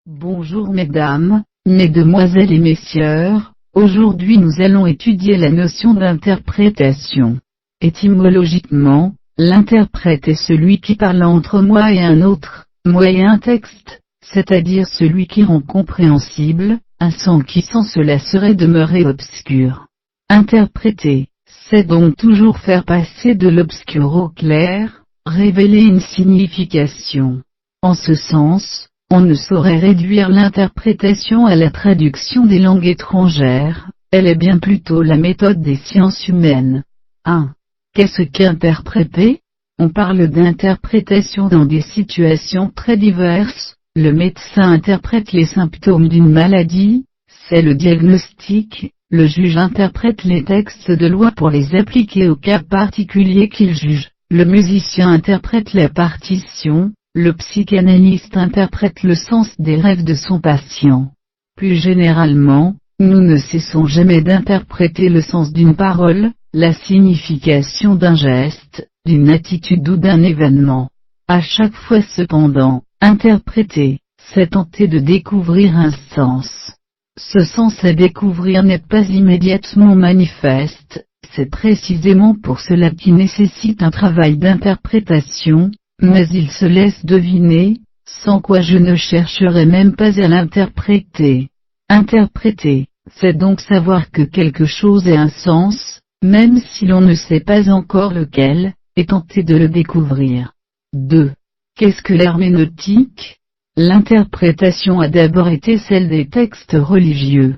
Bonjour mesdames, mesdemoiselles et messieurs, aujourd'hui nous allons étudier la notion d'interprétation. Étymologiquement, l'interprète est celui qui parle entre moi et un autre, moi et un texte, c'est-à-dire celui qui rend compréhensible, un sens qui sans cela serait demeuré obscur. Interpréter, c'est donc toujours faire passer de l'obscur au clair, révéler une signification. En ce sens, on ne saurait réduire l'interprétation à la traduction des langues étrangères, elle est bien plutôt la méthode des sciences humaines. 1. Qu'est-ce qu'interpréter? On parle d'interprétation dans des situations très diverses. Le médecin interprète les symptômes d'une maladie, c'est le diagnostic, le juge interprète les textes de loi pour les appliquer au cas particulier qu'il juge, le musicien interprète la partition, le psychanalyste interprète le sens des rêves de son patient. Plus généralement, nous ne cessons jamais d'interpréter le sens d'une parole, la signification d'un geste, d'une attitude ou d'un événement. À chaque fois cependant, interpréter, c'est tenter de découvrir un sens. Ce sens à découvrir n'est pas immédiatement manifeste, c'est précisément pour cela qu'il nécessite un travail d'interprétation, mais il se laisse deviner, sans quoi je ne chercherai même pas à l'interpréter. Interpréter, c'est donc savoir que quelque chose ait un sens, même si l'on ne sait pas encore lequel, et tenter de le découvrir. 2. Qu'est-ce que l'herméneutique? L'interprétation a d'abord été celle des textes religieux.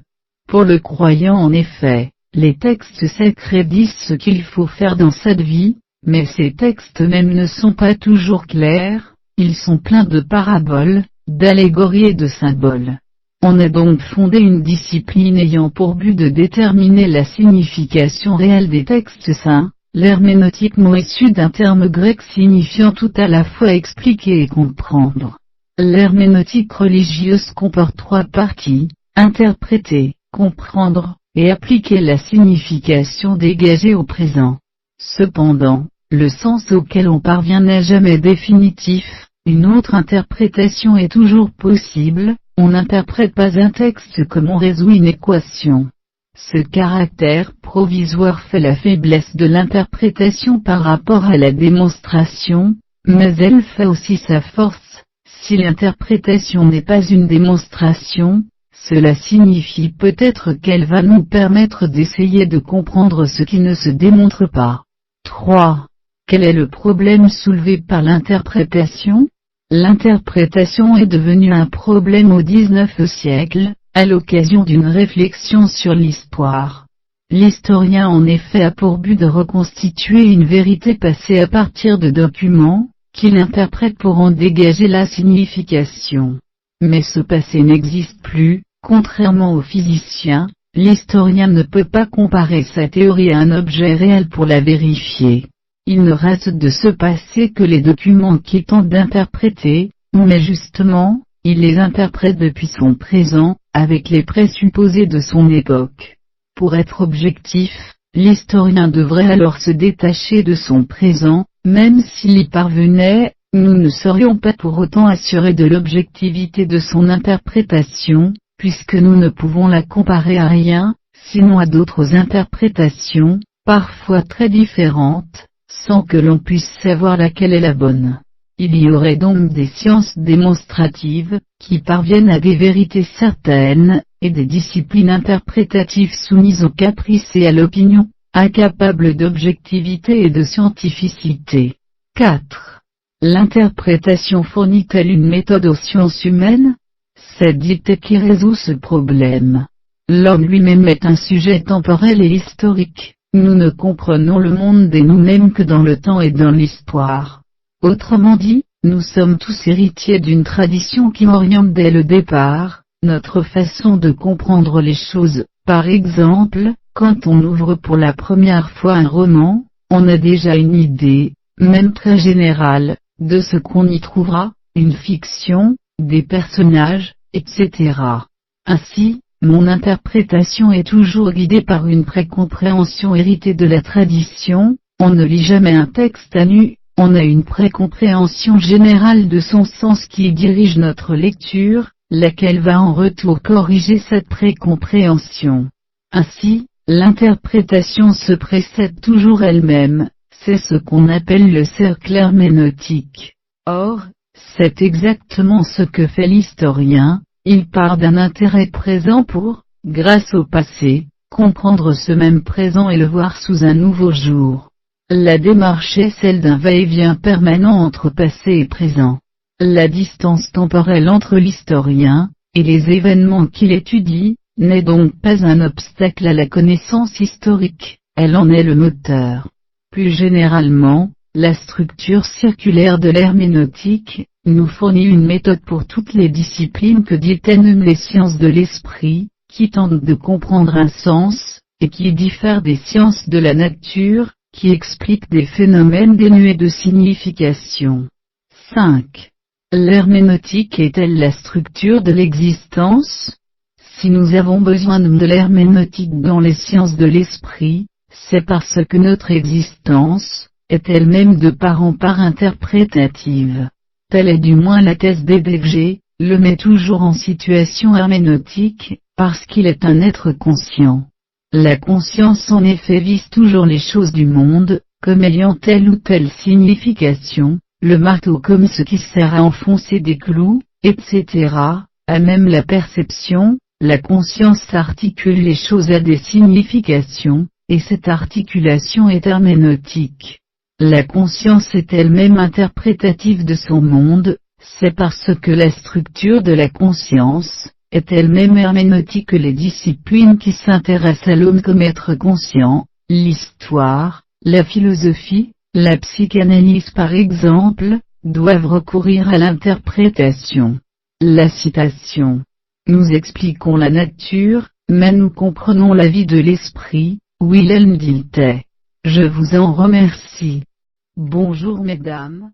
Pour le croyant en effet, les textes sacrés disent ce qu'il faut faire dans cette vie, mais ces textes même ne sont pas toujours clairs, ils sont pleins de paraboles, d'allégories et de symboles. On a donc fondé une discipline ayant pour but de déterminer la signification réelle des textes saints, l'herméneutique, mot issu d'un terme grec signifiant tout à la fois expliquer et comprendre. L'herméneutique religieuse comporte 3 parties, interpréter, comprendre, et appliquer la signification dégagée au présent. Cependant, le sens auquel on parvient n'est jamais définitif, une autre interprétation est toujours possible, on n'interprète pas un texte comme on résout une équation. Ce caractère provisoire fait la faiblesse de l'interprétation par rapport à la démonstration, mais elle fait aussi sa force. Si l'interprétation n'est pas une démonstration, cela signifie peut-être qu'elle va nous permettre d'essayer de comprendre ce qui ne se démontre pas. 3. Quel est le problème soulevé par l'interprétation? L'interprétation est devenue un problème au XIXe siècle, à l'occasion d'une réflexion sur l'histoire. L'historien en effet a pour but de reconstituer une vérité passée à partir de documents, qu'il interprète pour en dégager la signification. Mais ce passé n'existe plus, contrairement aux physiciens, l'historien ne peut pas comparer sa théorie à un objet réel pour la vérifier. Il ne reste de ce passé que les documents qu'il tente d'interpréter, mais justement, il les interprète depuis son présent, avec les présupposés de son époque. Pour être objectif, l'historien devrait alors se détacher de son présent, même s'il y parvenait, nous ne serions pas pour autant assurés de l'objectivité de son interprétation, puisque nous ne pouvons la comparer à rien, sinon à d'autres interprétations, parfois très différentes, sans que l'on puisse savoir laquelle est la bonne. Il y aurait donc des sciences démonstratives, qui parviennent à des vérités certaines, et des disciplines interprétatives soumises au caprice et à l'opinion, incapables d'objectivité et de scientificité. 4. L'interprétation fournit-elle une méthode aux sciences humaines? C'est dictée qui résout ce problème. L'homme lui-même est un sujet temporel et historique, nous ne comprenons le monde de nous-mêmes que dans le temps et dans l'histoire. Autrement dit, nous sommes tous héritiers d'une tradition qui oriente dès le départ, notre façon de comprendre les choses. Par exemple, quand on ouvre pour la première fois un roman, on a déjà une idée, même très générale, de ce qu'on y trouvera, une fiction, des personnages, etc. Ainsi, mon interprétation est toujours guidée par une précompréhension héritée de la tradition, on ne lit jamais un texte à nu, on a une précompréhension générale de son sens qui dirige notre lecture, laquelle va en retour corriger cette précompréhension. Ainsi, l'interprétation se précède toujours elle-même, c'est ce qu'on appelle le cercle herméneutique. Or, c'est exactement ce que fait l'historien, il part d'un intérêt présent pour, grâce au passé, comprendre ce même présent et le voir sous un nouveau jour. La démarche est celle d'un va-et-vient permanent entre passé et présent. La distance temporelle entre l'historien, et les événements qu'il étudie, n'est donc pas un obstacle à la connaissance historique, elle en est le moteur. Plus généralement, la structure circulaire de l'herméneutique nous fournit une méthode pour toutes les disciplines que détiennent les sciences de l'esprit, qui tentent de comprendre un sens, et qui diffèrent des sciences de la nature, qui expliquent des phénomènes dénués de signification. 5. L'herméneutique est-elle la structure de l'existence? Si nous avons besoin de l'herméneutique dans les sciences de l'esprit, c'est parce que notre existence est elle-même de part en part interprétative. Telle est du moins la thèse d'Heidegger, le met toujours en situation herméneutique, parce qu'il est un être conscient. La conscience en effet vise toujours les choses du monde, comme ayant telle ou telle signification, le marteau comme ce qui sert à enfoncer des clous, etc., à même la perception, la conscience articule les choses à des significations, et cette articulation est herméneutique. La conscience est elle-même interprétative de son monde, c'est parce que la structure de la conscience est elle-même herméneutique que les disciplines qui s'intéressent à l'homme comme être conscient, l'histoire, la philosophie, la psychanalyse par exemple, doivent recourir à l'interprétation. La citation. Nous expliquons la nature, mais nous comprenons la vie de l'esprit, Wilhelm Dilthey. Je vous en remercie. Bonjour mesdames.